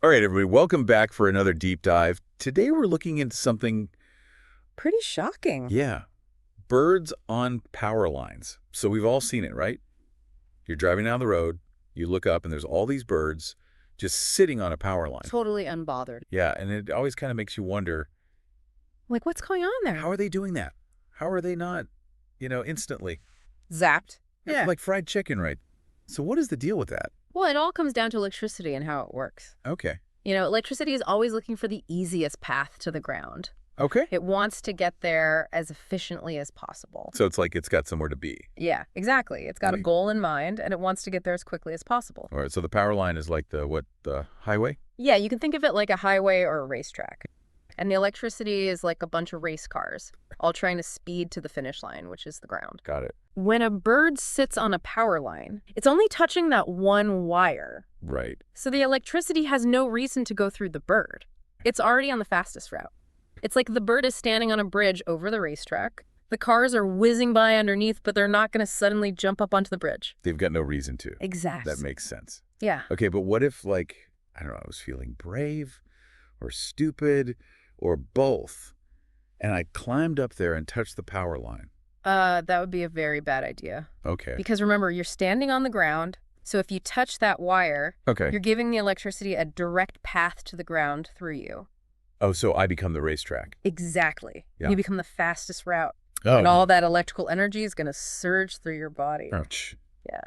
All right, everybody, welcome back for another deep dive. Today we're looking into something, Pretty shocking. yeah, birds on power lines. So we've all seen it, right? You're driving down the road, you look up, and there's all these birds just sitting on a power line. Totally unbothered. Yeah, and it always kind of makes you wonder, Like, what's going on there? how are they doing that? How are they not, instantly? Zapped. Yeah. Like fried chicken, right? So what is the deal with that? Well, it all comes down to electricity and how it works. Okay. Electricity is always looking for the easiest path to the ground. Okay. It wants to get there as efficiently as possible. So it's like it's got somewhere to be. Yeah, exactly. It's got a Right. goal in mind, and it wants to get there as quickly as possible. All right, so the power line is like the highway? Yeah, you can think of it like a highway or a racetrack. And the electricity is like a bunch of race cars, all trying to speed to the finish line, which is the ground. Got it. When a bird sits on a power line, it's only touching that one wire. Right. So the electricity has no reason to go through the bird. It's already on the fastest route. It's like the bird is standing on a bridge over the racetrack. The cars are whizzing by underneath, but they're not going to suddenly jump up onto the bridge. They've got no reason to. Exactly. That makes sense. Yeah. Okay, but what if, I don't know, I was feeling brave or stupid or both, and I climbed up there and touched the power line? That would be a very bad idea. Okay. Because remember, you're standing on the ground, so if you touch that wire, Okay. you're giving the electricity a direct path to the ground through you. Oh, so I become the racetrack. Exactly. Yeah. You become the fastest route. Oh. And all that electrical energy is going to surge through your body. Ouch. Yeah.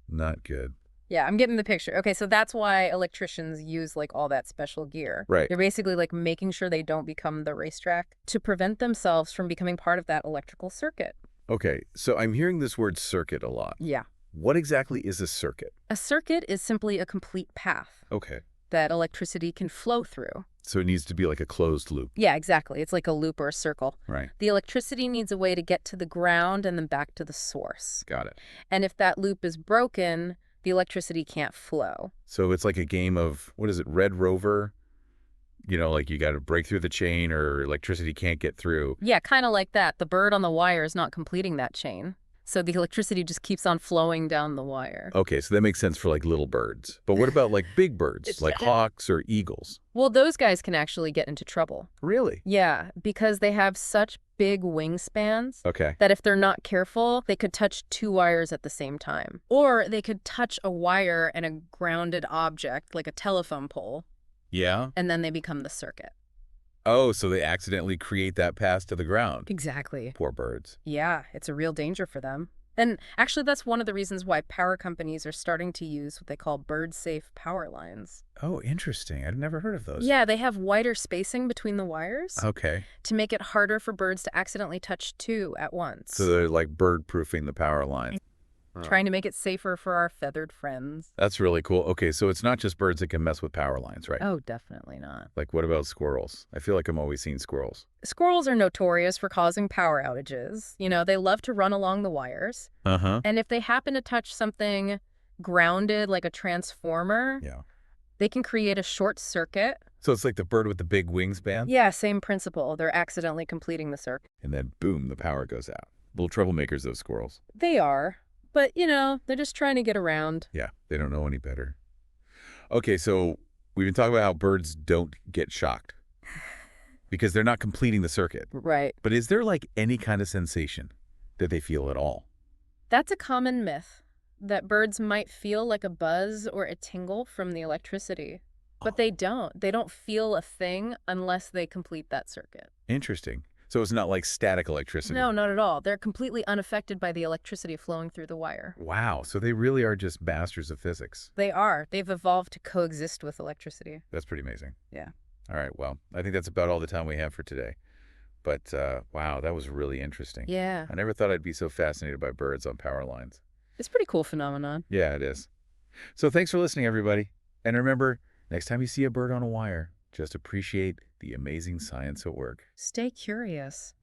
Not good. Yeah, I'm getting the picture. Okay, so that's why electricians use all that special gear. Right. They're basically making sure they don't become the racetrack to prevent themselves from becoming part of that electrical circuit. Okay, so I'm hearing this word circuit a lot. Yeah. What exactly is a circuit? A circuit is simply a complete path Okay. that electricity can flow through. So it needs to be like a closed loop. Yeah, exactly. It's like a loop or a circle. Right. The electricity needs a way to get to the ground and then back to the source. Got it. And if that loop is broken, the electricity can't flow. So it's like a game of, what is it, Red Rover? Like you got to break through the chain or electricity can't get through. Yeah, kind of like that. The bird on the wire is not completing that chain. So the electricity just keeps on flowing down the wire. Okay, so that makes sense for little birds. But what about big birds, like hawks or eagles? Well, those guys can actually get into trouble. Really? Yeah, because they have such big wingspans Okay. that if they're not careful, they could touch two wires at the same time. Or they could touch a wire and a grounded object, like a telephone pole, Yeah? and then they become the circuit. Oh, so they accidentally create that path to the ground. Exactly. Poor birds. Yeah, it's a real danger for them. And actually, that's one of the reasons why power companies are starting to use what they call bird-safe power lines. Oh, interesting. I'd never heard of those. Yeah, they have wider spacing between the wires Okay. to make it harder for birds to accidentally touch two at once. So they're like bird-proofing the power line. Trying to make it safer for our feathered friends. That's really cool. Okay, so it's not just birds that can mess with power lines, right? Oh, definitely not. Like what about squirrels? I feel like I'm always seeing squirrels. Squirrels are notorious for causing power outages. They love to run along the wires. Uh-huh. And if they happen to touch something grounded like a transformer, Yeah. they can create a short circuit. So it's like the bird with the big wingspan? Yeah, same principle. They're accidentally completing the circuit. And then boom, the power goes out. Little troublemakers, those squirrels. They are. But, they're just trying to get around. Yeah, they don't know any better. Okay, so we've been talking about how birds don't get shocked because they're not completing the circuit. Right. But is there any kind of sensation that they feel at all? That's a common myth, that birds might feel like a buzz or a tingle from the electricity. But they don't. They don't feel a thing unless they complete that circuit. Interesting. So it's not like static electricity. No, not at all. They're completely unaffected by the electricity flowing through the wire. Wow, so they really are just masters of physics. They are. They've evolved to coexist with electricity. That's pretty amazing. Yeah. All right, well, I think that's about all the time we have for today. But wow, that was really interesting. Yeah. I never thought I'd be so fascinated by birds on power lines. It's a pretty cool phenomenon. Yeah, it is. So thanks for listening, everybody. And remember, next time you see a bird on a wire, just appreciate the amazing science at work. Stay curious.